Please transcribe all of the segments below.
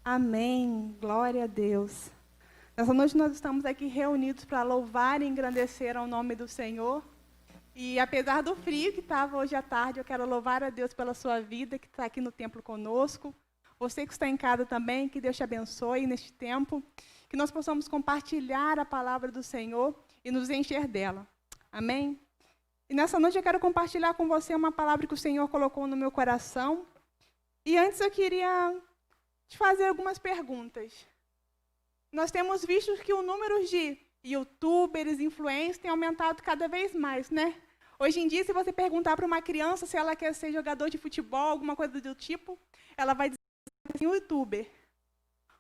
Amém. Glória a Deus. Nessa noite nós estamos aqui reunidos para louvar e engrandecer ao nome do Senhor. E apesar do frio que estava hoje à tarde, eu quero louvar a Deus pela sua vida, que está aqui no templo conosco. Você que está em casa também, que Deus te abençoe neste tempo. Que nós possamos compartilhar a palavra do Senhor e nos encher dela. Amém? E nessa noite eu quero compartilhar com você uma palavra que o Senhor colocou no meu coração. E antes eu queria te fazer algumas perguntas. Nós temos visto que o número de youtubers, influencers tem aumentado cada vez mais, né? Hoje em dia, se você perguntar para uma criança se ela quer ser jogador de futebol, alguma coisa do tipo, ela vai dizer assim, youtuber.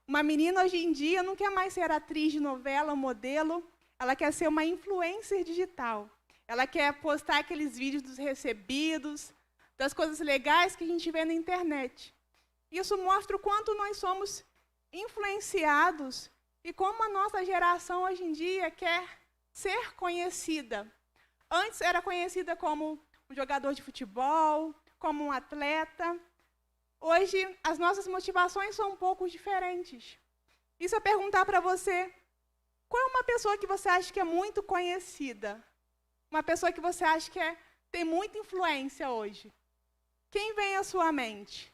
Uma menina hoje em dia não quer mais ser atriz de novela, modelo, ela quer ser uma influencer digital. Ela quer postar aqueles vídeos dos recebidos, das coisas legais que a gente vê na internet. Isso mostra o quanto nós somos influenciados e como a nossa geração hoje em dia quer ser conhecida. Antes era conhecida como um jogador de futebol, como um atleta. Hoje as nossas motivações são um pouco diferentes. E se eu perguntar para você, qual é uma pessoa que você acha que é muito conhecida? Uma pessoa que você acha que tem muita influência hoje? Quem vem à sua mente?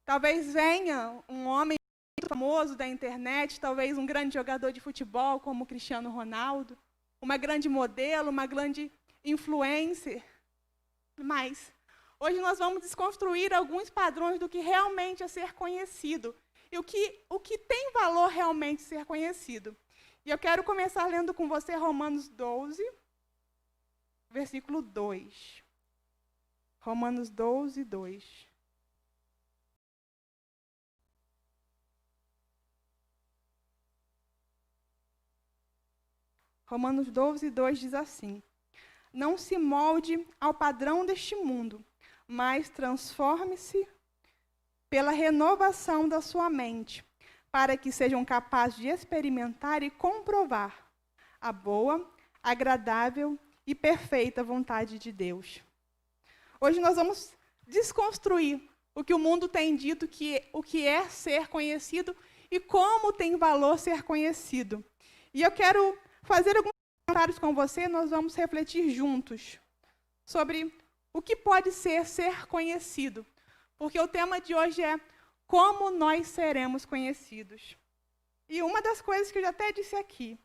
Talvez venha um homem muito famoso da internet, talvez um grande jogador de futebol como Cristiano Ronaldo, uma grande modelo, uma grande influencer. Mas hoje nós vamos desconstruir alguns padrões do que realmente é ser conhecido e o que tem valor realmente ser conhecido. E eu quero começar lendo com você Romanos 12, versículo 2. Romanos 12, 2. Romanos 12, 2 diz assim: não se molde ao padrão deste mundo, mas transforme-se pela renovação da sua mente, para que sejam capazes de experimentar e comprovar a boa, agradável e perfeita vontade de Deus. Hoje nós vamos desconstruir o que o mundo tem dito o que é ser conhecido e como tem valor ser conhecido. E eu quero fazer alguns comentários com você, nós vamos refletir juntos sobre o que pode ser conhecido. Porque o tema de hoje é como nós seremos conhecidos. E uma das coisas que eu já até disse aqui,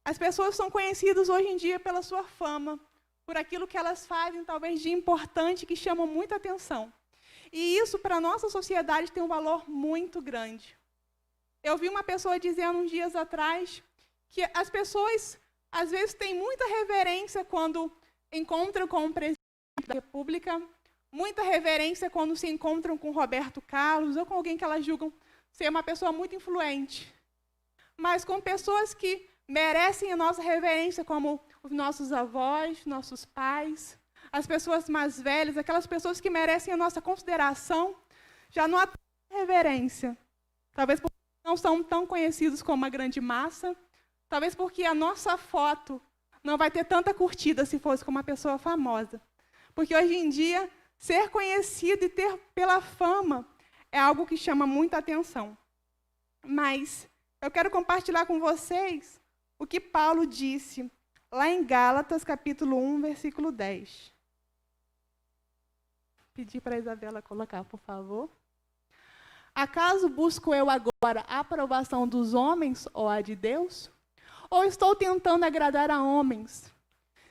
as pessoas são conhecidas hoje em dia pela sua fama, por aquilo que elas fazem, talvez de importante, que chamam muita atenção. E isso, para a nossa sociedade, tem um valor muito grande. Eu vi uma pessoa dizendo uns dias atrás que as pessoas, às vezes, têm muita reverência quando encontram com o presidente da República, muita reverência quando se encontram com Roberto Carlos ou com alguém que elas julgam ser uma pessoa muito influente. Mas com pessoas que merecem a nossa reverência, como os nossos avós, nossos pais, as pessoas mais velhas, aquelas pessoas que merecem a nossa consideração, já não há reverência. Talvez porque não são tão conhecidos como a grande massa, talvez porque a nossa foto não vai ter tanta curtida se fosse com uma pessoa famosa. Porque hoje em dia, ser conhecido e ter pela fama é algo que chama muita atenção. Mas eu quero compartilhar com vocês o que Paulo disse lá em Gálatas, capítulo 1, versículo 10. Pedir para a Isabela colocar, por favor. Acaso busco eu agora a aprovação dos homens ou a de Deus? Ou estou tentando agradar a homens?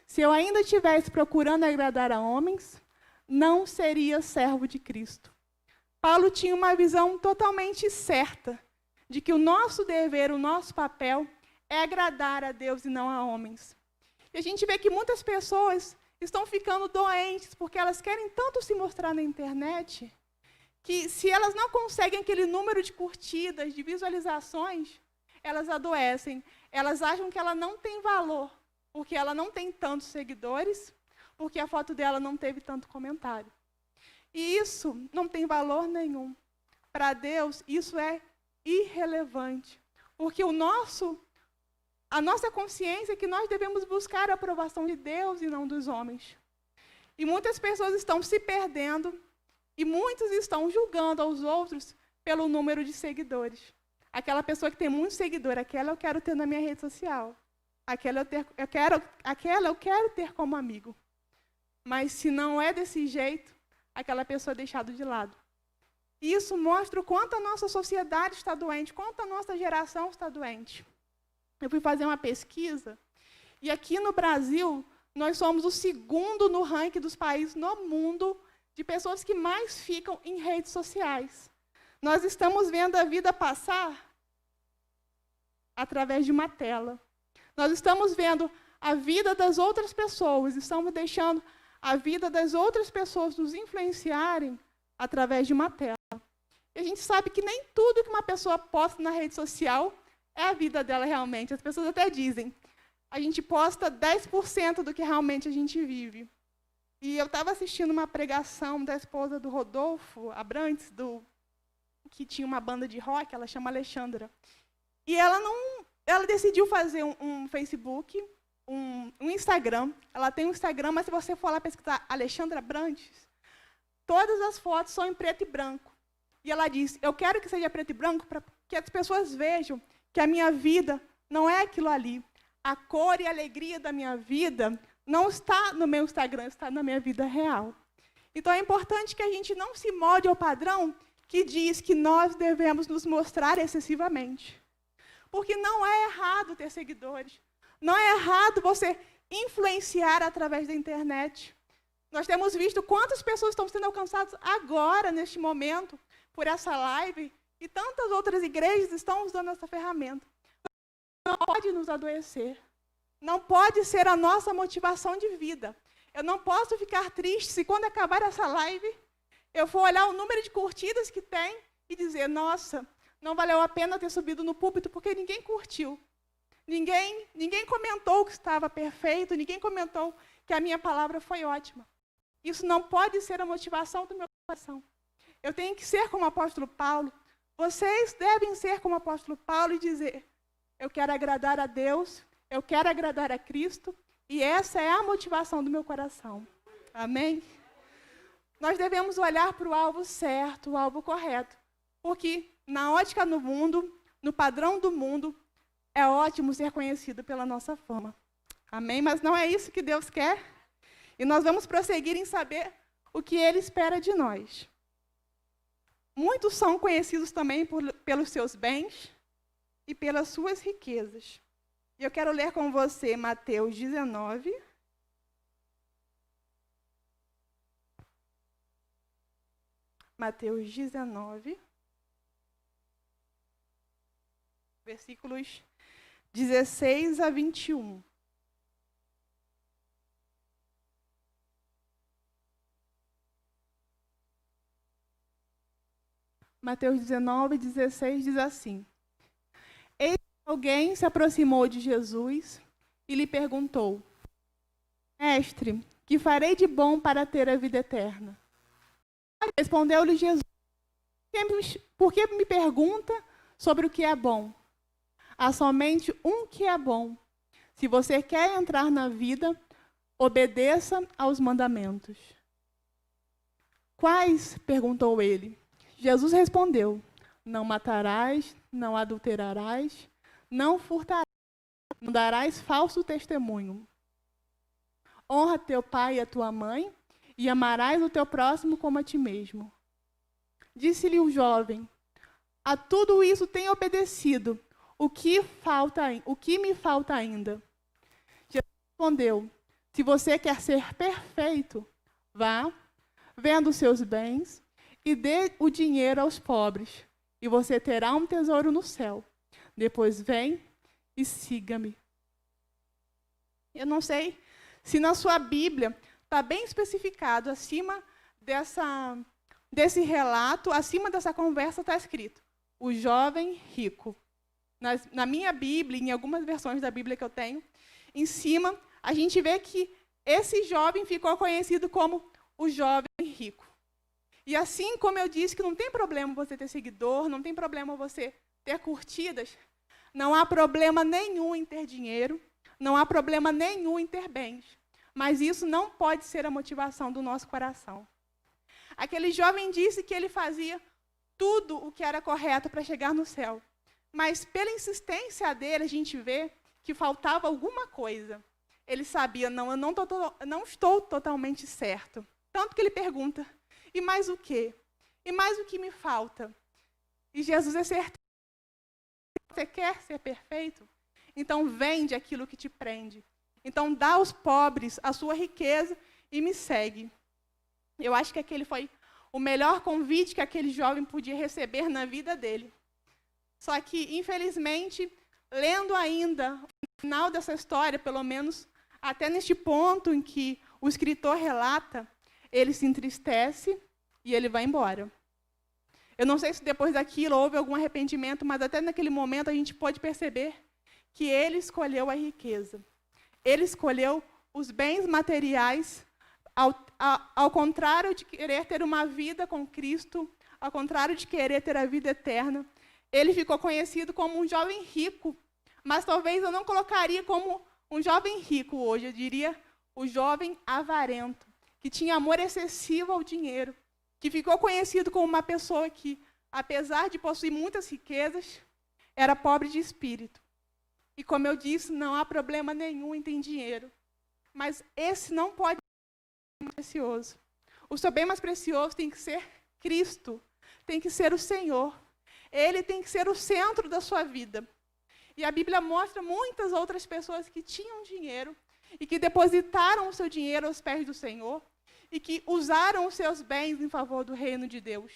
Se eu ainda estivesse procurando agradar a homens, não seria servo de Cristo. Paulo tinha uma visão totalmente certa de que o nosso dever, o nosso papel, é agradar a Deus e não a homens. E a gente vê que muitas pessoas estão ficando doentes porque elas querem tanto se mostrar na internet que, se elas não conseguem aquele número de curtidas, de visualizações, elas adoecem. Elas acham que ela não tem valor, porque ela não tem tantos seguidores, porque a foto dela não teve tanto comentário. E isso não tem valor nenhum. Para Deus, isso é irrelevante. Porque a nossa consciência é que nós devemos buscar a aprovação de Deus e não dos homens. E muitas pessoas estão se perdendo, e muitos estão julgando aos outros pelo número de seguidores. Aquela pessoa que tem muitos seguidores, aquela eu quero ter na minha rede social. Aquela eu quero ter como amigo. Mas se não é desse jeito, aquela pessoa é deixada de lado. Isso mostra o quanto a nossa sociedade está doente, quanto a nossa geração está doente. Eu fui fazer uma pesquisa, e aqui no Brasil, nós somos o segundo no ranking dos países no mundo de pessoas que mais ficam em redes sociais. Nós estamos vendo a vida passar através de uma tela. Nós estamos vendo a vida das outras pessoas, estamos deixando a vida das outras pessoas nos influenciarem através de uma tela. E a gente sabe que nem tudo que uma pessoa posta na rede social é a vida dela realmente. As pessoas até dizem, a gente posta 10% do que realmente a gente vive. E eu estava assistindo uma pregação da esposa do Rodolfo Abrantes, que tinha uma banda de rock, ela chama Alexandra. E ela decidiu fazer um Facebook, um Instagram. Ela tem um Instagram, mas se você for lá pesquisar Alexandra Abrantes, todas as fotos são em preto e branco. E ela disse, eu quero que seja preto e branco para que as pessoas vejam que a minha vida não é aquilo ali. A cor e a alegria da minha vida não está no meu Instagram, está na minha vida real. Então é importante que a gente não se molde ao padrão que diz que nós devemos nos mostrar excessivamente. Porque não é errado ter seguidores. Não é errado você influenciar através da internet. Nós temos visto quantas pessoas estão sendo alcançadas agora, neste momento, por essa live, e tantas outras igrejas estão usando essa ferramenta. Não pode nos adoecer. Não pode ser a nossa motivação de vida. Eu não posso ficar triste se quando acabar essa live, eu for olhar o número de curtidas que tem e dizer, nossa, não valeu a pena ter subido no púlpito porque ninguém curtiu. Ninguém comentou que estava perfeito, ninguém comentou que a minha palavra foi ótima. Isso não pode ser a motivação do meu coração. Eu tenho que ser como o apóstolo Paulo. Vocês devem ser como o apóstolo Paulo e dizer, eu quero agradar a Deus, eu quero agradar a Cristo, e essa é a motivação do meu coração. Amém? Nós devemos olhar para o alvo certo, o alvo correto. Porque na ótica do mundo, no padrão do mundo, é ótimo ser conhecido pela nossa fama. Amém? Mas não é isso que Deus quer. E nós vamos prosseguir em saber o que Ele espera de nós. Muitos são conhecidos também pelos seus bens e pelas suas riquezas. E eu quero ler com você Mateus 19. Mateus 19, versículos 16 a 21. Mateus 19, 16 diz assim: Eis que alguém se aproximou de Jesus e lhe perguntou: Mestre, que farei de bom para ter a vida eterna? Respondeu-lhe Jesus: Por que me pergunta sobre o que é bom? Há somente um que é bom. Se você quer entrar na vida, obedeça aos mandamentos. Quais? Perguntou ele. Jesus respondeu: Não matarás, não adulterarás, não furtarás, não darás falso testemunho. Honra teu pai e a tua mãe, e amarás o teu próximo como a ti mesmo. Disse-lhe o jovem: A tudo isso tenho obedecido. O que me falta ainda? Jesus respondeu: Se você quer ser perfeito, vá, venda os seus bens e dê o dinheiro aos pobres, e você terá um tesouro no céu. Depois vem e siga-me. Eu não sei se na sua Bíblia está bem especificado, acima desse relato, acima dessa conversa está escrito: o jovem rico. Na minha Bíblia, em algumas versões da Bíblia que eu tenho, em cima, a gente vê que esse jovem ficou conhecido como o jovem rico. E assim como eu disse que não tem problema você ter seguidor, não tem problema você ter curtidas, não há problema nenhum em ter dinheiro, não há problema nenhum em ter bens. Mas isso não pode ser a motivação do nosso coração. Aquele jovem disse que ele fazia tudo o que era correto para chegar no céu. Mas pela insistência dele, a gente vê que faltava alguma coisa. Ele sabia, não, eu não estou totalmente certo. Tanto que ele pergunta, e mais o quê? E mais o que me falta? E Jesus é certo. Você quer ser perfeito? Então vende aquilo que te prende. Então dá aos pobres a sua riqueza e me segue. Eu acho que aquele foi o melhor convite que aquele jovem podia receber na vida dele. Só que, infelizmente, lendo ainda o final dessa história, pelo menos até neste ponto em que o escritor relata, ele se entristece e ele vai embora. Eu não sei se depois daquilo houve algum arrependimento, mas até naquele momento a gente pode perceber que ele escolheu a riqueza. Ele escolheu os bens materiais, ao contrário de querer ter uma vida com Cristo, ao contrário de querer ter a vida eterna. Ele ficou conhecido como um jovem rico, mas talvez eu não colocaria como um jovem rico hoje, eu diria o jovem avarento, que tinha amor excessivo ao dinheiro, que ficou conhecido como uma pessoa que, apesar de possuir muitas riquezas, era pobre de espírito. E como eu disse, não há problema nenhum em ter dinheiro. Mas esse não pode ser mais precioso. O seu bem mais precioso tem que ser Cristo, tem que ser o Senhor. Ele tem que ser o centro da sua vida. E a Bíblia mostra muitas outras pessoas que tinham dinheiro e que depositaram o seu dinheiro aos pés do Senhor e que usaram os seus bens em favor do reino de Deus.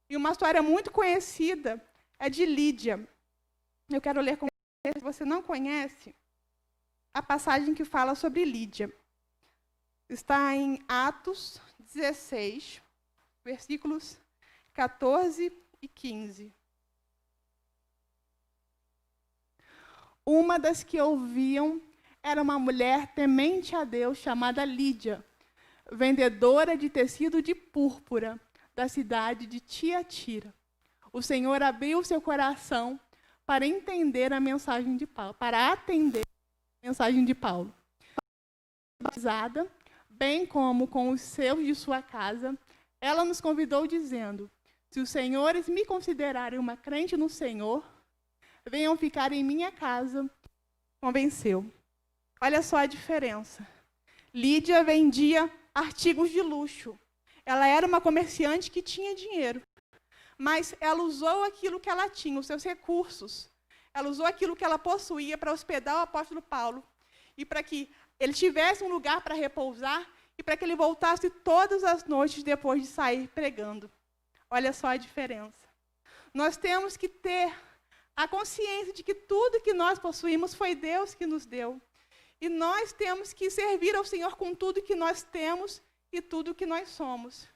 E uma história muito conhecida é de Lídia. Eu quero ler com você, se você não conhece, a passagem que fala sobre Lídia. Está em Atos 16, versículos 14 e 15. Uma das que ouviam era uma mulher temente a Deus chamada Lídia, vendedora de tecido de púrpura da cidade de Tiatira. O Senhor abriu seu coração para entender a mensagem de Paulo, para atender a mensagem de Paulo. Batizada, bem como com os seus de sua casa, ela nos convidou dizendo: se os senhores me considerarem uma crente no Senhor, venham ficar em minha casa. Convenceu. Olha só a diferença. Lídia vendia artigos de luxo. Ela era uma comerciante que tinha dinheiro. Mas ela usou aquilo que ela tinha, os seus recursos. Ela usou aquilo que ela possuía para hospedar o apóstolo Paulo. E para que ele tivesse um lugar para repousar e para que ele voltasse todas as noites depois de sair pregando. Olha só a diferença. Nós temos que ter a consciência de que tudo que nós possuímos foi Deus que nos deu. E nós temos que servir ao Senhor com tudo que nós temos e tudo que nós somos.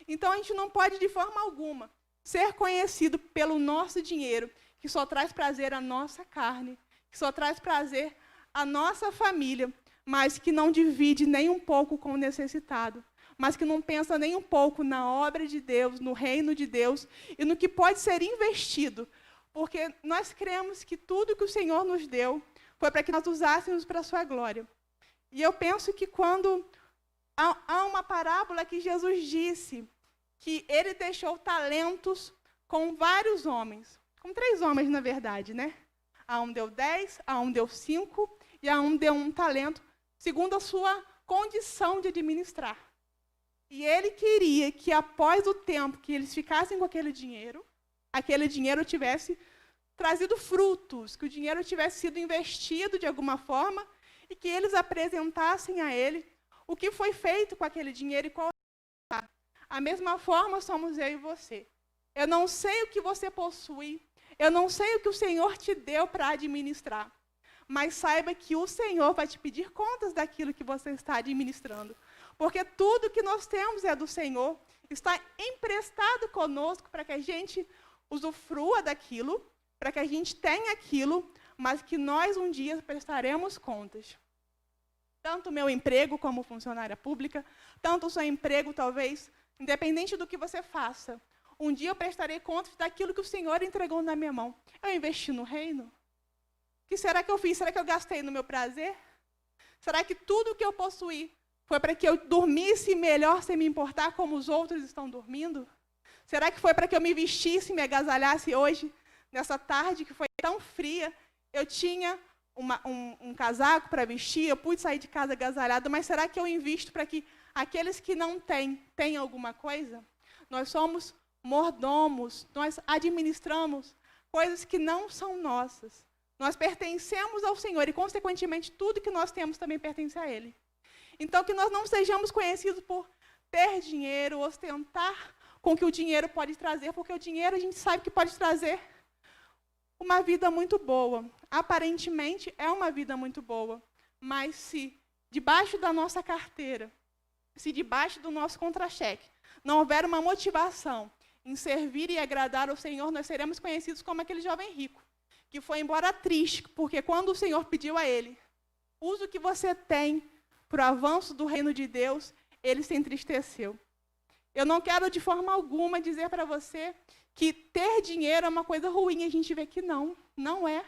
Então, a gente não pode, de forma alguma, ser conhecido pelo nosso dinheiro, que só traz prazer à nossa carne, que só traz prazer à nossa família, mas que não divide nem um pouco com o necessitado, mas que não pensa nem um pouco na obra de Deus, no reino de Deus e no que pode ser investido, porque nós cremos que tudo que o Senhor nos deu foi para que nós usássemos para a sua glória. E eu penso que quando há uma parábola que Jesus disse que ele deixou talentos com vários homens, com 3 homens, na verdade, né? A um deu 10, a um deu 5 e a um deu 1 talento, segundo a sua condição de administrar. E ele queria que, após o tempo que eles ficassem com aquele dinheiro tivesse trazido frutos, que o dinheiro tivesse sido investido de alguma forma e que eles apresentassem a ele o que foi feito com aquele dinheiro e qual é o resultado. A mesma forma somos eu e você. Eu não sei o que você possui, eu não sei o que o Senhor te deu para administrar, mas saiba que o Senhor vai te pedir contas daquilo que você está administrando, porque tudo que nós temos é do Senhor, está emprestado conosco para que a gente usufrua daquilo, para que a gente tenha aquilo, mas que nós um dia prestaremos contas. Tanto o meu emprego como funcionária pública, tanto o seu emprego, talvez, independente do que você faça, um dia eu prestarei contas daquilo que o Senhor entregou na minha mão. Eu investi no reino? O que será que eu fiz? Será que eu gastei no meu prazer? Será que tudo que eu possuí foi para que eu dormisse melhor sem me importar como os outros estão dormindo? Será que foi para que eu me vestisse e me agasalhasse hoje, nessa tarde que foi tão fria? Eu tinha um casaco para vestir, eu pude sair de casa agasalhada, mas será que eu invisto para que aqueles que não têm, tenham alguma coisa? Nós somos mordomos, nós administramos coisas que não são nossas. Nós pertencemos ao Senhor e, consequentemente, tudo que nós temos também pertence a Ele. Então, que nós não sejamos conhecidos por ter dinheiro, ostentar com o que o dinheiro pode trazer, porque o dinheiro a gente sabe que pode trazer uma vida muito boa. Aparentemente, é uma vida muito boa. Mas se debaixo da nossa carteira, se debaixo do nosso contra-cheque, não houver uma motivação em servir e agradar ao Senhor, nós seremos conhecidos como aquele jovem rico, que foi embora triste, porque quando o Senhor pediu a ele, use o que você tem para o avanço do reino de Deus, ele se entristeceu. Eu não quero de forma alguma dizer para você que ter dinheiro é uma coisa ruim, a gente vê que não é.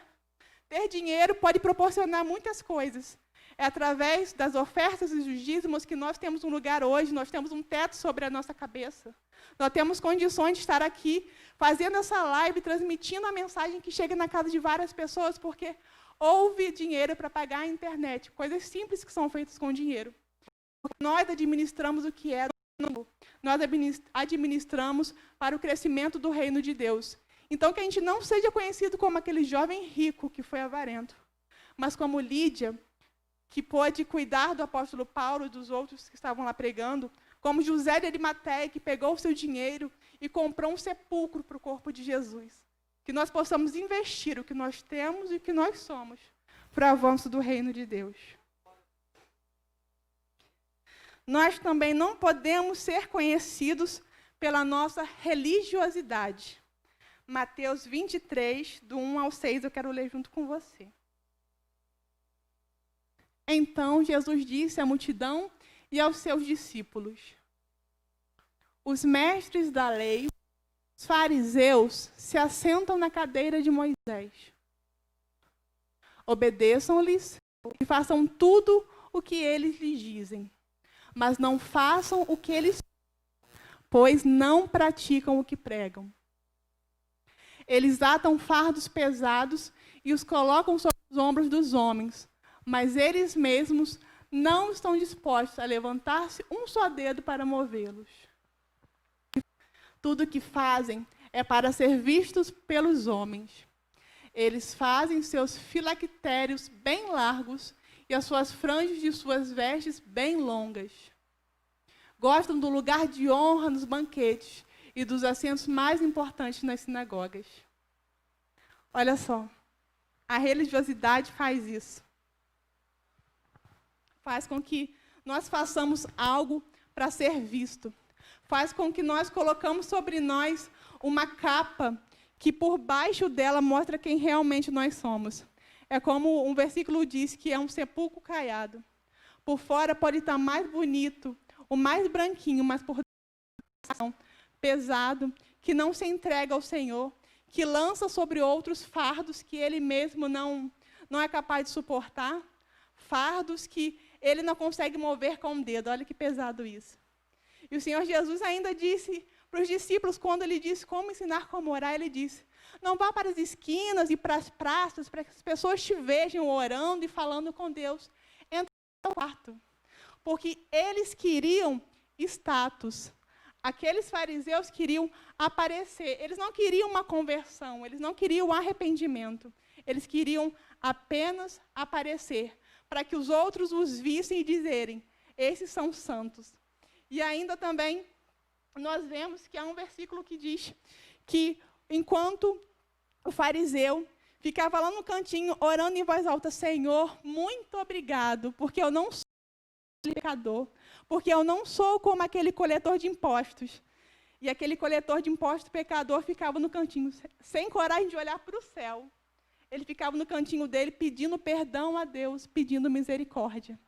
Ter dinheiro pode proporcionar muitas coisas. É através das ofertas e dos dízimos que nós temos um lugar hoje, nós temos um teto sobre a nossa cabeça. Nós temos condições de estar aqui, fazendo essa live, transmitindo a mensagem que chega na casa de várias pessoas, porque houve dinheiro para pagar a internet, coisas simples que são feitas com dinheiro. Nós administramos o que é novo. Nós administramos para o crescimento do reino de Deus. Então, que a gente não seja conhecido como aquele jovem rico que foi avarento, mas como Lídia, que pôde cuidar do apóstolo Paulo e dos outros que estavam lá pregando, como José de Arimateia, que pegou o seu dinheiro e comprou um sepulcro para o corpo de Jesus. Que nós possamos investir o que nós temos e o que nós somos para o avanço do reino de Deus. Nós também não podemos ser conhecidos pela nossa religiosidade. Mateus 23, do 1 ao 6, eu quero ler junto com você. Então Jesus disse à multidão e aos seus discípulos: os mestres da lei, os fariseus, se assentam na cadeira de Moisés. Obedeçam-lhes e façam tudo o que eles lhes dizem, mas não façam o que eles, pois não praticam o que pregam. Eles atam fardos pesados e os colocam sobre os ombros dos homens, mas eles mesmos não estão dispostos a levantar-se um só dedo para movê-los. Tudo o que fazem é para ser vistos pelos homens. Eles fazem seus filactérios bem largos e as suas franjas de suas vestes bem longas. Gostam do lugar de honra nos banquetes e dos assentos mais importantes nas sinagogas. Olha só, a religiosidade faz isso. Faz com que nós façamos algo para ser visto. Faz com que nós colocamos sobre nós uma capa que por baixo dela mostra quem realmente nós somos. É como um versículo diz, que é um sepulcro caiado. Por fora pode estar mais bonito, o mais branquinho, mas por dentro pesado, que não se entrega ao Senhor, que lança sobre outros fardos que ele mesmo não é capaz de suportar, fardos que ele não consegue mover com o dedo. Olha que pesado isso. E o Senhor Jesus ainda disse para os discípulos, quando ele disse como ensinar como orar, ele disse: não vá para as esquinas e para as praças, para que as pessoas te vejam orando e falando com Deus. Entra no quarto. Porque eles queriam status. Aqueles fariseus queriam aparecer. Eles não queriam uma conversão, eles não queriam arrependimento. Eles queriam apenas aparecer, para que os outros os vissem e dizerem: esses são santos. E ainda também nós vemos que há um versículo que diz que enquanto o fariseu ficava lá no cantinho orando em voz alta: Senhor, muito obrigado, porque eu não sou pecador, porque eu não sou como aquele coletor de impostos. E aquele coletor de impostos pecador ficava no cantinho, sem coragem de olhar para o céu. Ele ficava no cantinho dele pedindo perdão a Deus, pedindo misericórdia.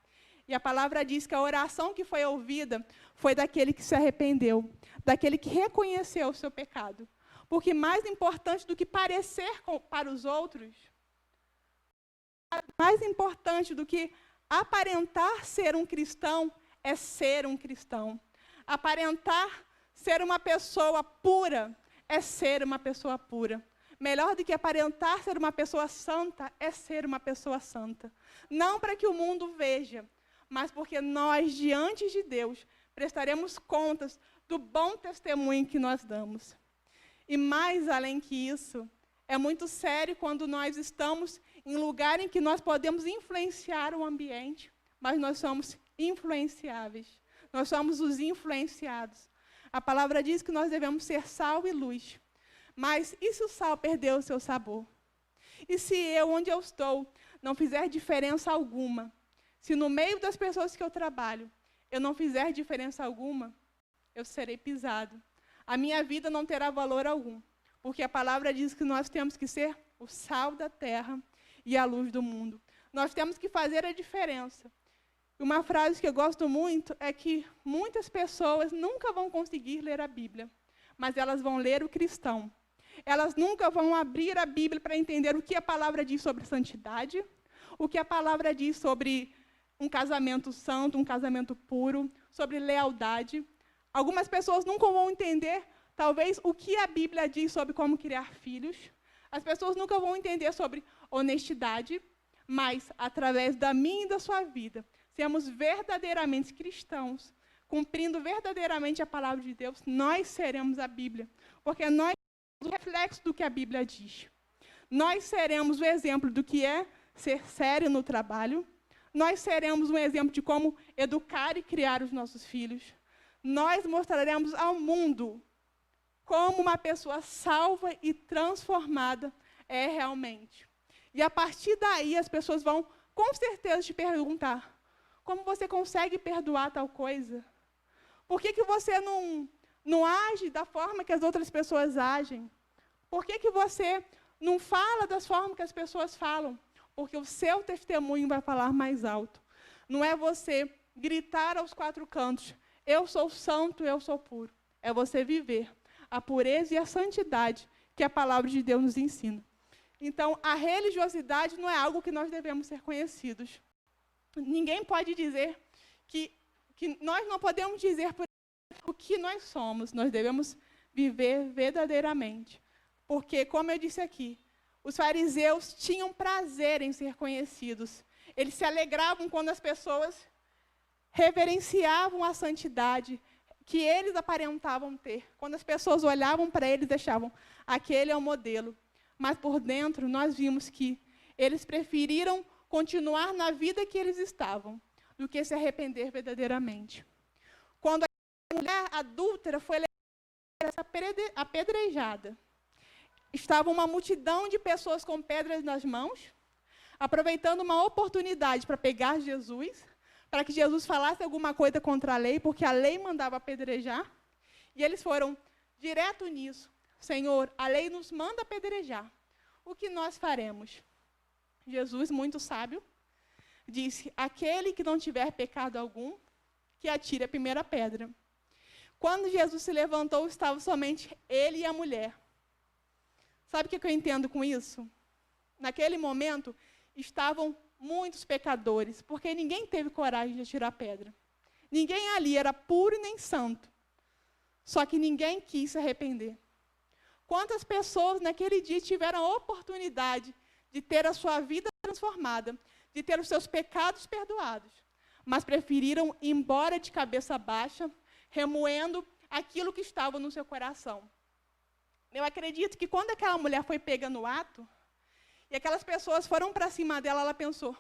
E a palavra diz que a oração que foi ouvida foi daquele que se arrependeu, daquele que reconheceu o seu pecado. Porque mais importante do que parecer para os outros, mais importante do que aparentar ser um cristão, é ser um cristão. Aparentar Ser uma pessoa pura é ser uma pessoa pura. Melhor do que aparentar ser uma pessoa santa é ser uma pessoa santa. Não para que o mundo veja, mas porque nós, diante de Deus, prestaremos contas do bom testemunho que nós damos. E mais além que isso, é muito sério quando nós estamos em lugar em que nós podemos influenciar o ambiente, mas nós somos influenciáveis. Nós somos os influenciados. A palavra diz que nós devemos ser sal e luz. Mas e se o sal perdeu o seu sabor? E se eu, onde eu estou, não fizer diferença alguma? Se no meio das pessoas que eu trabalho, eu não fizer diferença alguma, eu serei pisado. A minha vida não terá valor algum. Porque a palavra diz que nós temos que ser o sal da terra e a luz do mundo. Nós temos que fazer a diferença. Uma frase que eu gosto muito é que muitas pessoas nunca vão conseguir ler a Bíblia, mas elas vão ler o cristão. Elas nunca vão abrir a Bíblia para entender o que a palavra diz sobre santidade, o que a palavra diz sobre um casamento santo, um casamento puro, sobre lealdade. Algumas pessoas nunca vão entender, talvez, o que a Bíblia diz sobre como criar filhos. As pessoas nunca vão entender sobre honestidade, mas, através da minha e da sua vida, sermos verdadeiramente cristãos, cumprindo verdadeiramente a palavra de Deus, nós seremos a Bíblia, porque nós somos o reflexo do que a Bíblia diz. Nós seremos o exemplo do que é ser sério no trabalho, nós seremos um exemplo de como educar e criar os nossos filhos, nós mostraremos ao mundo como uma pessoa salva e transformada é realmente. E a partir daí as pessoas vão, com certeza, te perguntar: como você consegue perdoar tal coisa? Por que você não age da forma que as outras pessoas agem? Por que você não fala das formas que as pessoas falam? Porque o seu testemunho vai falar mais alto. Não é você gritar aos quatro cantos: eu sou santo, eu sou puro. É você viver a pureza e a santidade que a palavra de Deus nos ensina. Então, a religiosidade não é algo que nós devemos ser conhecidos. Ninguém pode dizer que nós não podemos dizer por o que nós somos. Nós devemos viver verdadeiramente. Porque, como eu disse aqui, os fariseus tinham prazer em ser conhecidos. Eles se alegravam quando as pessoas reverenciavam a santidade que eles aparentavam ter. Quando as pessoas olhavam para eles, achavam: aquele é o modelo. Mas por dentro, nós vimos que eles preferiram continuar na vida que eles estavam, do que se arrepender verdadeiramente. Quando a mulher adúltera foi apedrejada, estava uma multidão de pessoas com pedras nas mãos, aproveitando uma oportunidade para pegar Jesus, para que Jesus falasse alguma coisa contra a lei, porque a lei mandava apedrejar, e eles foram direto nisso. Senhor, a lei nos manda apedrejar. O que nós faremos? Jesus, muito sábio, disse: aquele que não tiver pecado algum, que atire a primeira pedra. Quando Jesus se levantou, estava somente ele e a mulher. Sabe o que eu entendo com isso? Naquele momento, estavam muitos pecadores, porque ninguém teve coragem de atirar a pedra. Ninguém ali era puro nem santo. Só que ninguém quis se arrepender. Quantas pessoas naquele dia tiveram a oportunidade de ter a sua vida transformada, de ter os seus pecados perdoados, mas preferiram ir embora de cabeça baixa, remoendo aquilo que estava no seu coração. Eu acredito que quando aquela mulher foi pega no ato, e aquelas pessoas foram para cima dela, ela pensou: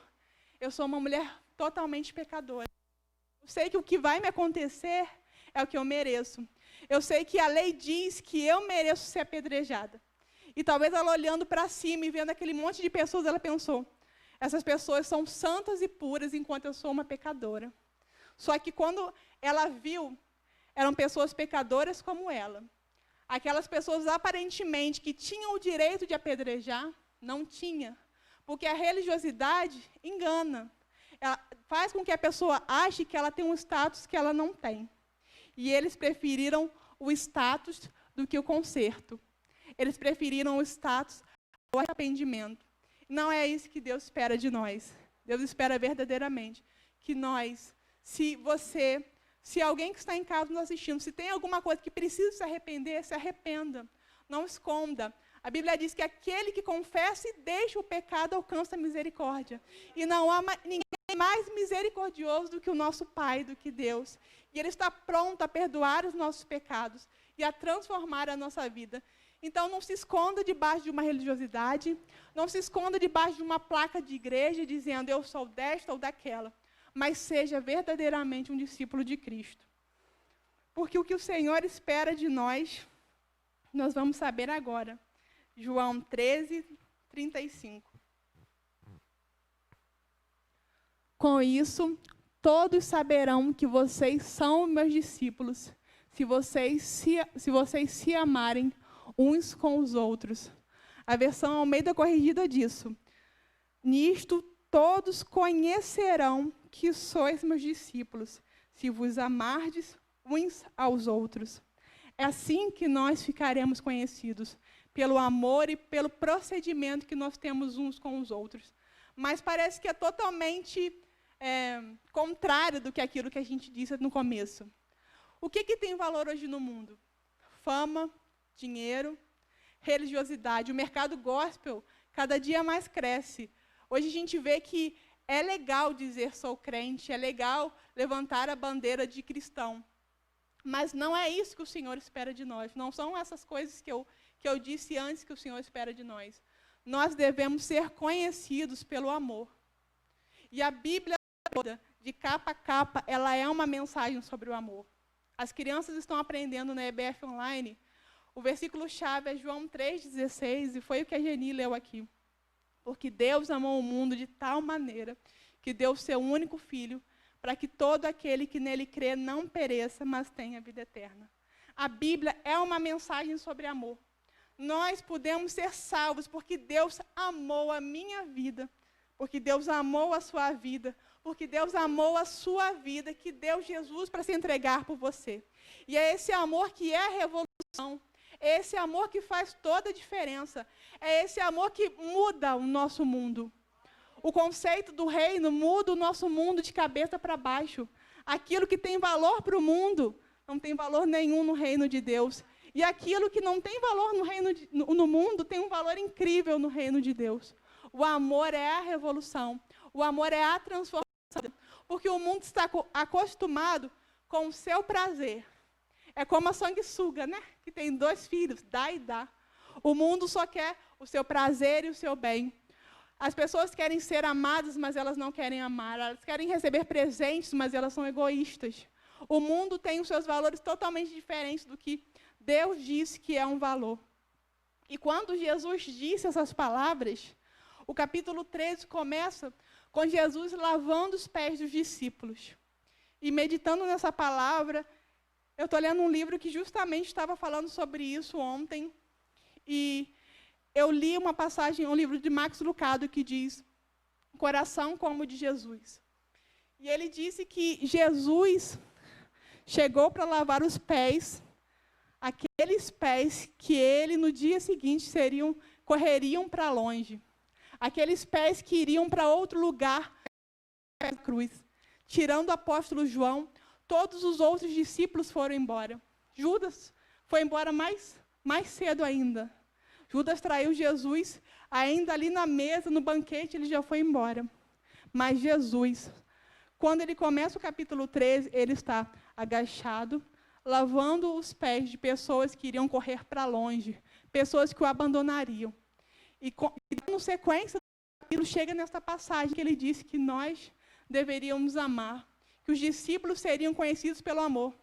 eu sou uma mulher totalmente pecadora. Eu sei que o que vai me acontecer é o que eu mereço. Eu sei que a lei diz que eu mereço ser apedrejada. E talvez ela olhando para cima e vendo aquele monte de pessoas, ela pensou: essas pessoas são santas e puras, enquanto eu sou uma pecadora. Só que quando ela viu, eram pessoas pecadoras como ela. Aquelas pessoas aparentemente que tinham o direito de apedrejar, não tinha. Porque a religiosidade engana. Ela faz com que a pessoa ache que ela tem um status que ela não tem. E eles preferiram o status do que o conserto. Eles preferiram o status ao arrependimento. Não é isso que Deus espera de nós. Deus espera verdadeiramente que nós, se você Se alguém que está em casa nos assistindo, se tem alguma coisa que precisa se arrepender, se arrependa. Não esconda. A Bíblia diz que aquele que confessa e deixa o pecado alcança a misericórdia. E não há ninguém mais misericordioso do que o nosso Pai, do que Deus. E Ele está pronto a perdoar os nossos pecados e a transformar a nossa vida. Então, não se esconda debaixo de uma religiosidade, não se esconda debaixo de uma placa de igreja dizendo eu sou desta ou daquela, mas seja verdadeiramente um discípulo de Cristo. Porque o que o Senhor espera de nós, nós vamos saber agora. João 13, 35. Com isso, todos saberão que vocês são meus discípulos, se vocês se amarem uns com os outros. A versão Almeida Corrigida disso. Nisto todos conhecerão que sois meus discípulos, se vos amardes uns aos outros. É assim que nós ficaremos conhecidos, pelo amor e pelo procedimento que nós temos uns com os outros. Mas parece que é totalmente contrário do que aquilo que a gente disse no começo. O que tem valor hoje no mundo? Fama, dinheiro, religiosidade. O mercado gospel cada dia mais cresce. Hoje a gente vê que é legal dizer sou crente, é legal levantar a bandeira de cristão. Mas não é isso que o Senhor espera de nós. Não são essas coisas que eu disse antes que o Senhor espera de nós. Nós devemos ser conhecidos pelo amor. E a Bíblia toda, de capa a capa, ela é uma mensagem sobre o amor. As crianças estão aprendendo na EBF Online. O versículo-chave é João 3,16, e foi o que a Geni leu aqui. Porque Deus amou o mundo de tal maneira que deu o seu único Filho, para que todo aquele que nele crê não pereça, mas tenha vida eterna. A Bíblia é uma mensagem sobre amor. Nós podemos ser salvos porque Deus amou a minha vida, porque Deus amou a sua vida, porque Deus amou a sua vida, que deu Jesus para se entregar por você. E é esse amor que é a revolução, é esse amor que faz toda a diferença, é esse amor que muda o nosso mundo. O conceito do reino muda o nosso mundo de cabeça para baixo. Aquilo que tem valor para o mundo não tem valor nenhum no reino de Deus. E aquilo que não tem valor no mundo tem um valor incrível no reino de Deus. O amor é a revolução. O amor é a transformação. Porque o mundo está acostumado com o seu prazer. É como a sanguessuga, né? Que tem 2 filhos, dá e dá. O mundo só quer o seu prazer e o seu bem. As pessoas querem ser amadas, mas elas não querem amar. Elas querem receber presentes, mas elas são egoístas. O mundo tem os seus valores totalmente diferentes do que Deus disse que é um valor. E quando Jesus disse essas palavras, o capítulo 13 começa com Jesus lavando os pés dos discípulos. E meditando nessa palavra, eu estou lendo um livro que justamente estava falando sobre isso ontem. E eu li uma passagem, um livro de Max Lucado, que diz Coração como o de Jesus. E ele disse que Jesus chegou para lavar os pés, aqueles pés que ele, no dia seguinte, correriam para longe. Aqueles pés que iriam para outro lugar, a cruz. Tirando o apóstolo João, todos os outros discípulos foram embora. Judas foi embora mais cedo ainda. Judas traiu Jesus, ainda ali na mesa, no banquete, ele já foi embora. Mas Jesus, quando ele começa o capítulo 13, ele está agachado, lavando os pés de pessoas que iriam correr para longe, pessoas que o abandonariam. E dando sequência, o capítulo chega nessa passagem que ele disse que nós deveríamos amar, que os discípulos seriam conhecidos pelo amor.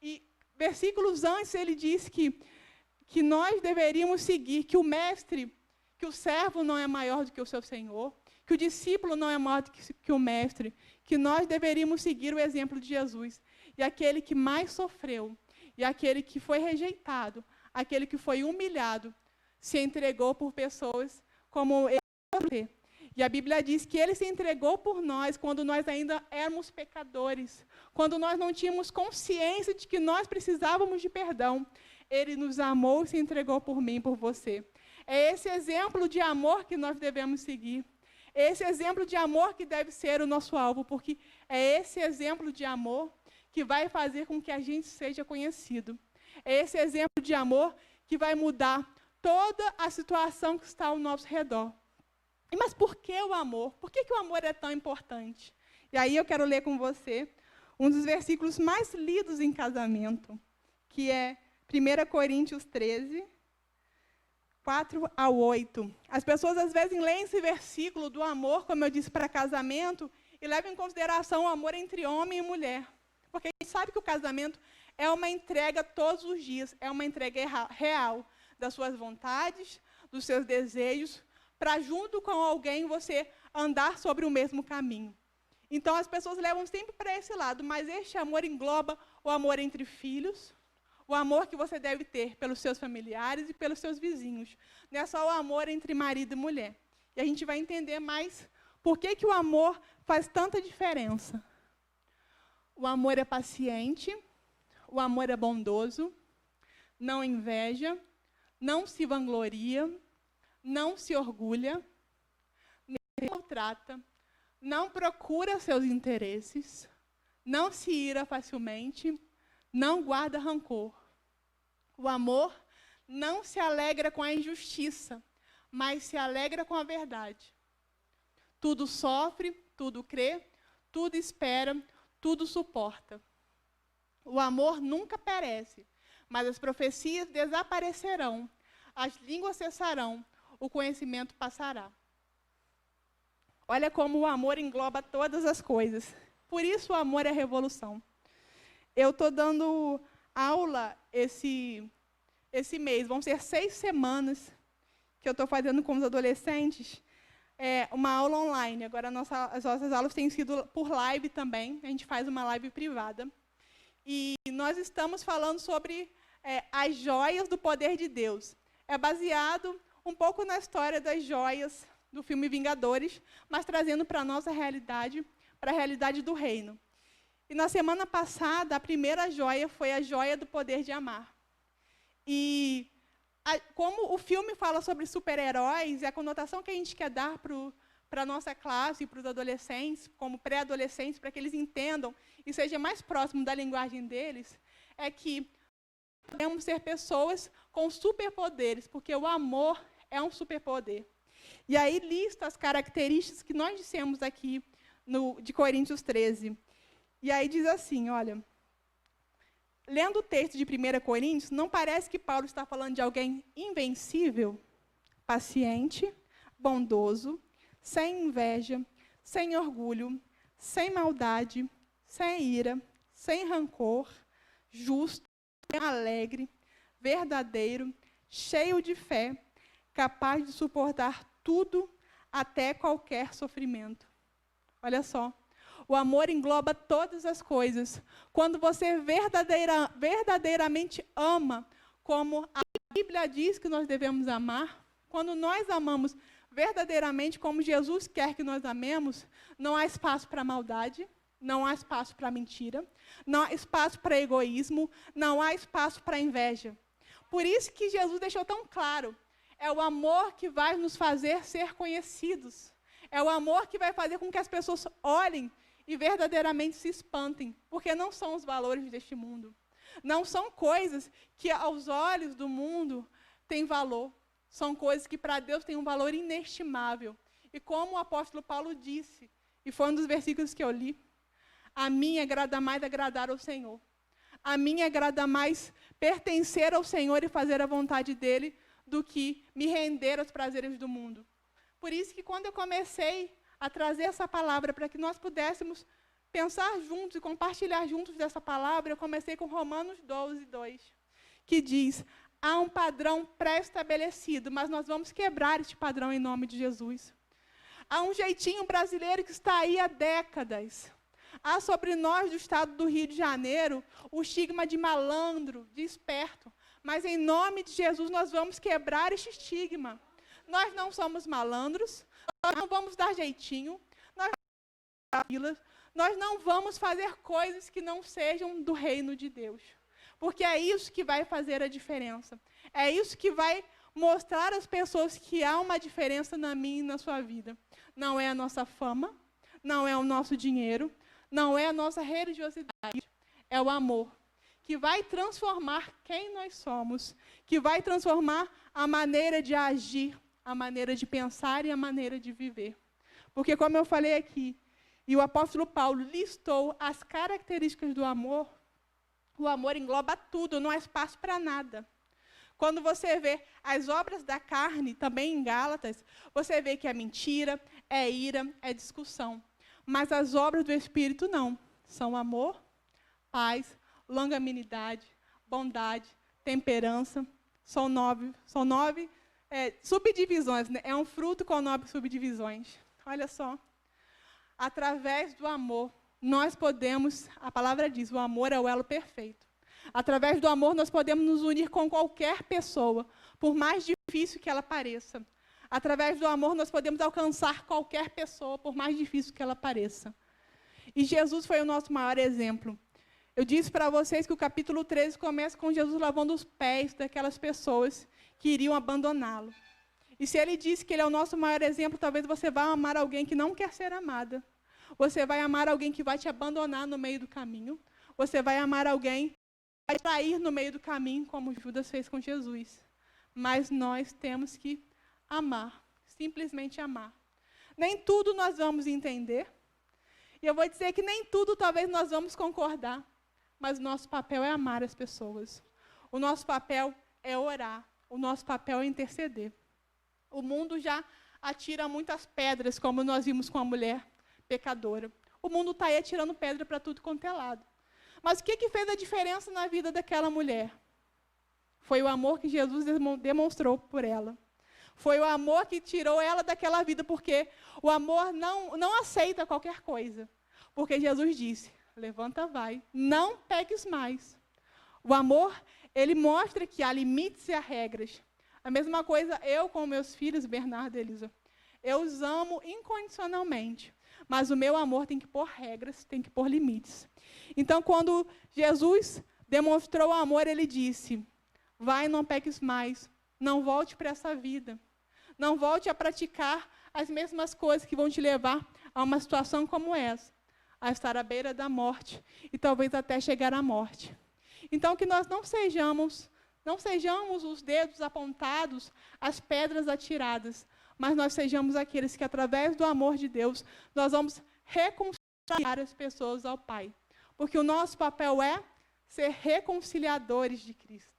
E versículos antes ele disse que nós deveríamos seguir, que o mestre, que o servo não é maior do que o seu senhor, que o discípulo não é maior do que o mestre, que nós deveríamos seguir o exemplo de Jesus. E aquele que mais sofreu, e aquele que foi rejeitado, aquele que foi humilhado, se entregou por pessoas como ele. E a Bíblia diz que ele se entregou por nós quando nós ainda éramos pecadores, quando nós não tínhamos consciência de que nós precisávamos de perdão. Ele nos amou e se entregou por mim e por você. É esse exemplo de amor que nós devemos seguir. É esse exemplo de amor que deve ser o nosso alvo, porque é esse exemplo de amor que vai fazer com que a gente seja conhecido. É esse exemplo de amor que vai mudar toda a situação que está ao nosso redor. Mas por que o amor? Por que o amor é tão importante? E aí eu quero ler com você um dos versículos mais lidos em casamento, que é 1 Coríntios 13, 4 a 8. As pessoas, às vezes, leem esse versículo do amor, como eu disse, para casamento, e levam em consideração o amor entre homem e mulher. Porque a gente sabe que o casamento é uma entrega todos os dias, é uma entrega real das suas vontades, dos seus desejos, para junto com alguém você andar sobre o mesmo caminho. Então, as pessoas levam sempre para esse lado, mas este amor engloba o amor entre filhos, o amor que você deve ter pelos seus familiares e pelos seus vizinhos. Não é só o amor entre marido e mulher. E a gente vai entender mais por que o amor faz tanta diferença. O amor é paciente, o amor é bondoso, não inveja, não se vangloria, não se orgulha, não maltrata, não procura seus interesses, não se ira facilmente, não guarda rancor. O amor não se alegra com a injustiça, mas se alegra com a verdade. Tudo sofre, tudo crê, tudo espera, tudo suporta. O amor nunca perece, mas as profecias desaparecerão, as línguas cessarão, o conhecimento passará. Olha como o amor engloba todas as coisas. Por isso o amor é revolução. Eu estou dando aula esse mês, vão ser 6 semanas que eu estou fazendo com os adolescentes, uma aula online. Agora, as nossas aulas têm sido por live também, a gente faz uma live privada. E nós estamos falando sobre as joias do poder de Deus. É baseado um pouco na história das joias do filme Vingadores, mas trazendo para a nossa realidade, para a realidade do reino. E na semana passada, a primeira joia foi a joia do poder de amar. E como o filme fala sobre super-heróis, e a conotação que a gente quer dar para a nossa classe e para os adolescentes, como pré-adolescentes, para que eles entendam e seja mais próximo da linguagem deles, é que podemos ser pessoas com superpoderes, porque o amor é um superpoder. E aí lista as características que nós dissemos aqui de Coríntios 13. E aí diz assim, olha, lendo o texto de 1 Coríntios, não parece que Paulo está falando de alguém invencível, paciente, bondoso, sem inveja, sem orgulho, sem maldade, sem ira, sem rancor, justo, alegre, verdadeiro, cheio de fé, capaz de suportar tudo até qualquer sofrimento. Olha só. O amor engloba todas as coisas. Quando você verdadeiramente ama, como a Bíblia diz que nós devemos amar, quando nós amamos verdadeiramente como Jesus quer que nós amemos, não há espaço para maldade, não há espaço para mentira, não há espaço para egoísmo, não há espaço para inveja. Por isso que Jesus deixou tão claro, é o amor que vai nos fazer ser conhecidos. É o amor que vai fazer com que as pessoas olhem e verdadeiramente se espantem, porque não são os valores deste mundo. Não são coisas que aos olhos do mundo têm valor. São coisas que para Deus têm um valor inestimável. E como o apóstolo Paulo disse, e foi um dos versículos que eu li, a mim agrada mais agradar ao Senhor. A mim agrada mais pertencer ao Senhor e fazer a vontade dEle do que me render aos prazeres do mundo. Por isso que quando eu comecei a trazer essa palavra para que nós pudéssemos pensar juntos e compartilhar juntos dessa palavra, eu comecei com Romanos 12, 2, que diz, há um padrão pré-estabelecido, mas nós vamos quebrar este padrão em nome de Jesus. Há um jeitinho brasileiro que está aí há décadas. Há sobre nós, do estado do Rio de Janeiro, o estigma de malandro, de esperto. Mas em nome de Jesus nós vamos quebrar este estigma. Nós não somos malandros, nós não vamos dar jeitinho, nós não vamos fazer coisas que não sejam do reino de Deus. Porque é isso que vai fazer a diferença. É isso que vai mostrar às pessoas que há uma diferença na minha e na sua vida. Não é a nossa fama, não é o nosso dinheiro, não é a nossa religiosidade, é o amor, que vai transformar quem nós somos, que vai transformar a maneira de agir, a maneira de pensar e a maneira de viver. Porque, como eu falei aqui, e o apóstolo Paulo listou as características do amor, o amor engloba tudo, não há espaço para nada. Quando você vê as obras da carne, também em Gálatas, você vê que é mentira, é ira, é discussão. Mas as obras do Espírito não. São amor, paz, longanimidade, bondade, temperança. São nove subdivisões, né? É um fruto com 9 subdivisões. Olha só. Através do amor, nós podemos, a palavra diz, o amor é o elo perfeito. Através do amor, nós podemos nos unir com qualquer pessoa, por mais difícil que ela pareça. Através do amor, nós podemos alcançar qualquer pessoa, por mais difícil que ela pareça. E Jesus foi o nosso maior exemplo. Eu disse para vocês que o capítulo 13 começa com Jesus lavando os pés daquelas pessoas que iriam abandoná-lo. E se ele disse que ele é o nosso maior exemplo, talvez você vá amar alguém que não quer ser amada. Você vai amar alguém que vai te abandonar no meio do caminho. Você vai amar alguém vai trair no meio do caminho, como Judas fez com Jesus. Mas nós temos que amar, simplesmente amar. Nem tudo nós vamos entender, e eu vou dizer que nem tudo talvez nós vamos concordar, mas o nosso papel é amar as pessoas. O nosso papel é orar, o nosso papel é interceder. O mundo já atira muitas pedras, como nós vimos com a mulher pecadora. O mundo está aí atirando pedra para tudo quanto é lado. Mas o que fez a diferença na vida daquela mulher? Foi o amor que Jesus demonstrou por ela. Foi o amor que tirou ela daquela vida, porque o amor não aceita qualquer coisa. Porque Jesus disse, levanta, vai, não peques mais. O amor, ele mostra que há limites e há regras. A mesma coisa eu com meus filhos, Bernardo e Elisa. Eu os amo incondicionalmente. Mas o meu amor tem que pôr regras, tem que pôr limites. Então, quando Jesus demonstrou o amor, ele disse, vai, não peques mais, não volte para essa vida. Não volte a praticar as mesmas coisas que vão te levar a uma situação como essa, a estar à beira da morte e talvez até chegar à morte. Então, que nós não sejamos os dedos apontados, as pedras atiradas, mas nós sejamos aqueles que, através do amor de Deus, nós vamos reconciliar as pessoas ao Pai. Porque o nosso papel é ser reconciliadores de Cristo.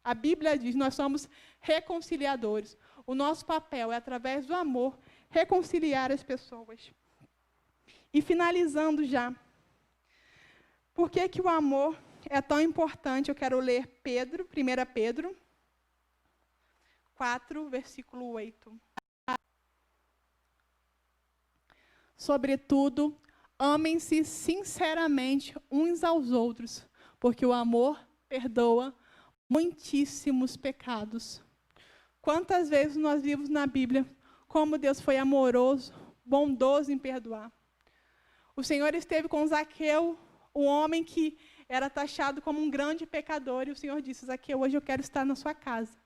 A Bíblia diz, nós somos reconciliadores. O nosso papel é, através do amor, reconciliar as pessoas. E finalizando já, por que o amor é tão importante? Eu quero ler 1 Pedro 4, versículo 8. Sobretudo, amem-se sinceramente uns aos outros, porque o amor perdoa muitíssimos pecados. Quantas vezes nós vimos na Bíblia como Deus foi amoroso, bondoso em perdoar. O Senhor esteve com Zaqueu, o homem que era taxado como um grande pecador, e o Senhor disse, Zaqueu, hoje eu quero estar na sua casa.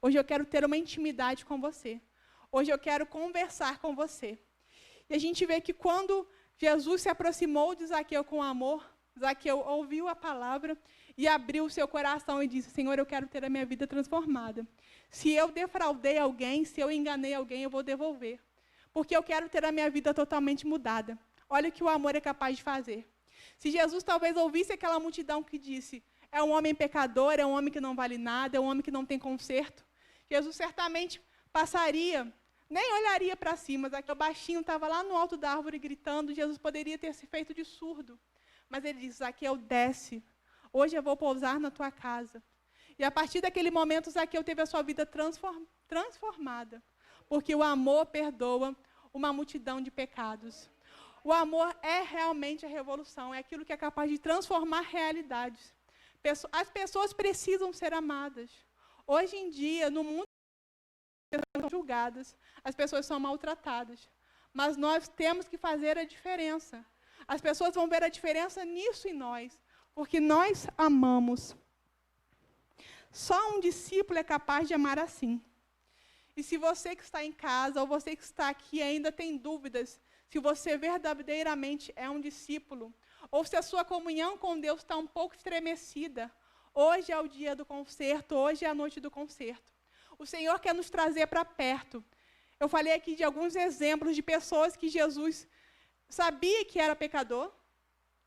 Hoje eu quero ter uma intimidade com você. Hoje eu quero conversar com você. E a gente vê que quando Jesus se aproximou de Zaqueu com amor, Zaqueu ouviu a palavra e abriu o seu coração e disse, Senhor, eu quero ter a minha vida transformada. Se eu defraudei alguém, se eu enganei alguém, eu vou devolver. Porque eu quero ter a minha vida totalmente mudada. Olha o que o amor é capaz de fazer. Se Jesus talvez ouvisse aquela multidão que disse, é um homem pecador, é um homem que não vale nada, é um homem que não tem conserto, Jesus certamente passaria, nem olharia para cima, aquele baixinho estava lá no alto da árvore gritando, Jesus poderia ter se feito de surdo. Mas ele diz, Zaqueu, desce, hoje eu vou pousar na tua casa. E a partir daquele momento, Zaqueu teve a sua vida transformada, porque o amor perdoa uma multidão de pecados. O amor é realmente a revolução, é aquilo que é capaz de transformar realidades. As pessoas precisam ser amadas. Hoje em dia, no mundo, as pessoas são julgadas, as pessoas são maltratadas. Mas nós temos que fazer a diferença. As pessoas vão ver a diferença nisso em nós, porque nós amamos. Só um discípulo é capaz de amar assim. E se você que está em casa, ou você que está aqui ainda tem dúvidas, se você verdadeiramente é um discípulo, ou se a sua comunhão com Deus está um pouco estremecida, hoje é o dia do concerto, hoje é a noite do concerto. O Senhor quer nos trazer para perto. Eu falei aqui de alguns exemplos de pessoas que Jesus sabia que era pecador.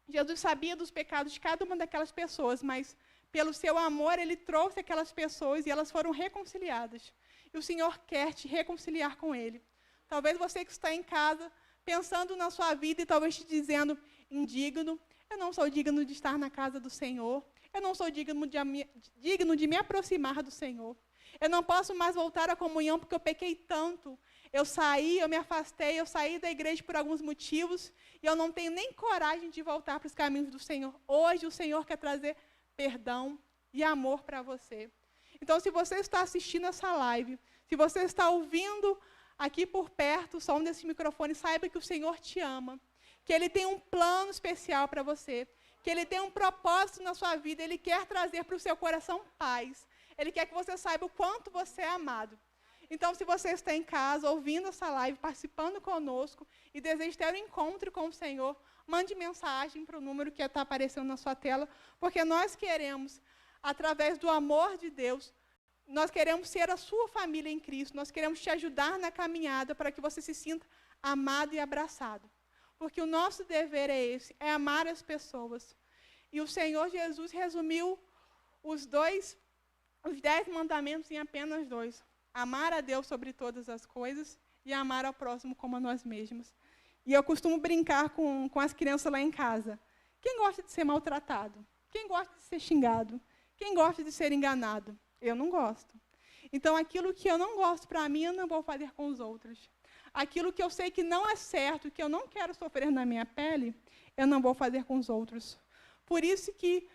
Jesus sabia dos pecados de cada uma daquelas pessoas, mas pelo seu amor, ele trouxe aquelas pessoas e elas foram reconciliadas. E o Senhor quer te reconciliar com Ele. Talvez você que está em casa, pensando na sua vida e talvez te dizendo, indigno, eu não sou digno de estar na casa do Senhor, eu não sou digno de me aproximar do Senhor. Eu não posso mais voltar à comunhão porque eu pequei tanto. Eu saí, eu me afastei, eu saí da igreja por alguns motivos e eu não tenho nem coragem de voltar para os caminhos do Senhor. Hoje o Senhor quer trazer perdão e amor para você. Então, se você está assistindo essa live, se você está ouvindo aqui por perto o som desse microfone, saiba que o Senhor te ama, que Ele tem um plano especial para você, que Ele tem um propósito na sua vida, Ele quer trazer para o seu coração paz. Ele quer que você saiba o quanto você é amado. Então, se você está em casa, ouvindo essa live, participando conosco e deseja ter um encontro com o Senhor, mande mensagem para o número que está aparecendo na sua tela, porque nós queremos, através do amor de Deus, nós queremos ser a sua família em Cristo, nós queremos te ajudar na caminhada para que você se sinta amado e abraçado. Porque o nosso dever é esse, é amar as pessoas. E o Senhor Jesus resumiu os 10 mandamentos em apenas 2. Amar a Deus sobre todas as coisas e amar ao próximo como a nós mesmos. E eu costumo brincar com as crianças lá em casa. Quem gosta de ser maltratado? Quem gosta de ser xingado? Quem gosta de ser enganado? Eu não gosto. Então, aquilo que eu não gosto para mim, eu não vou fazer com os outros. Aquilo que eu sei que não é certo, que eu não quero sofrer na minha pele, eu não vou fazer com os outros. Por isso que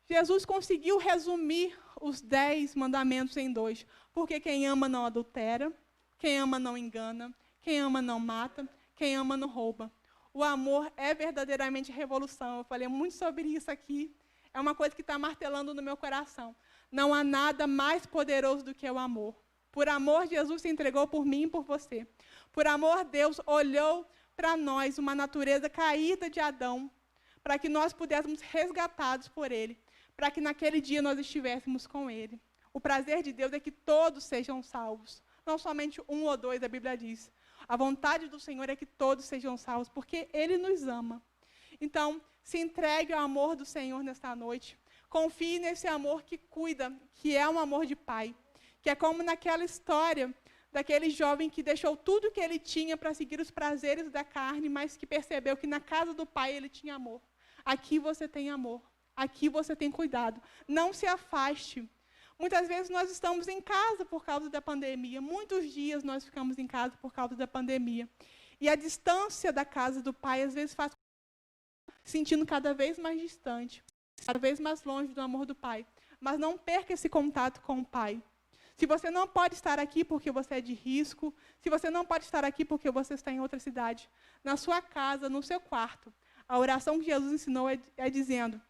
Jesus conseguiu resumir os 10 mandamentos em 2. Porque quem ama não adultera, quem ama não engana, quem ama não mata, quem ama não rouba. O amor é verdadeiramente revolução. Eu falei muito sobre isso aqui. É uma coisa que está martelando no meu coração. Não há nada mais poderoso do que o amor. Por amor, Jesus se entregou por mim e por você. Por amor, Deus olhou para nós, uma natureza caída de Adão, para que nós pudéssemos resgatados por Ele, para que naquele dia nós estivéssemos com Ele. O prazer de Deus é que todos sejam salvos. Não somente 1 ou 2, a Bíblia diz. A vontade do Senhor é que todos sejam salvos, porque Ele nos ama. Então, se entregue ao amor do Senhor nesta noite. Confie nesse amor que cuida, que é um amor de pai. Que é como naquela história daquele jovem que deixou tudo que ele tinha para seguir os prazeres da carne, mas que percebeu que na casa do pai ele tinha amor. Aqui você tem amor. Aqui você tem cuidado. Não se afaste. Muitas vezes nós estamos em casa por causa da pandemia. Muitos dias nós ficamos em casa por causa da pandemia. E a distância da casa do pai, às vezes, faz sentindo cada vez mais distante, cada vez mais longe do amor do pai. Mas não perca esse contato com o pai. Se você não pode estar aqui porque você é de risco, se você não pode estar aqui porque você está em outra cidade, na sua casa, no seu quarto, a oração que Jesus ensinou é dizendo,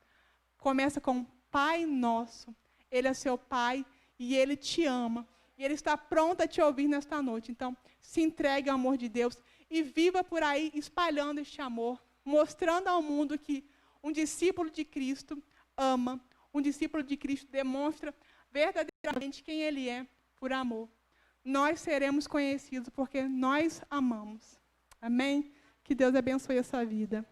começa com Pai Nosso. Ele é seu Pai e Ele te ama. E Ele está pronto a te ouvir nesta noite. Então, se entregue ao amor de Deus e viva por aí espalhando este amor, mostrando ao mundo que um discípulo de Cristo ama, um discípulo de Cristo demonstra verdadeiramente quem Ele é por amor. Nós seremos conhecidos porque nós amamos. Amém? Que Deus abençoe a sua vida.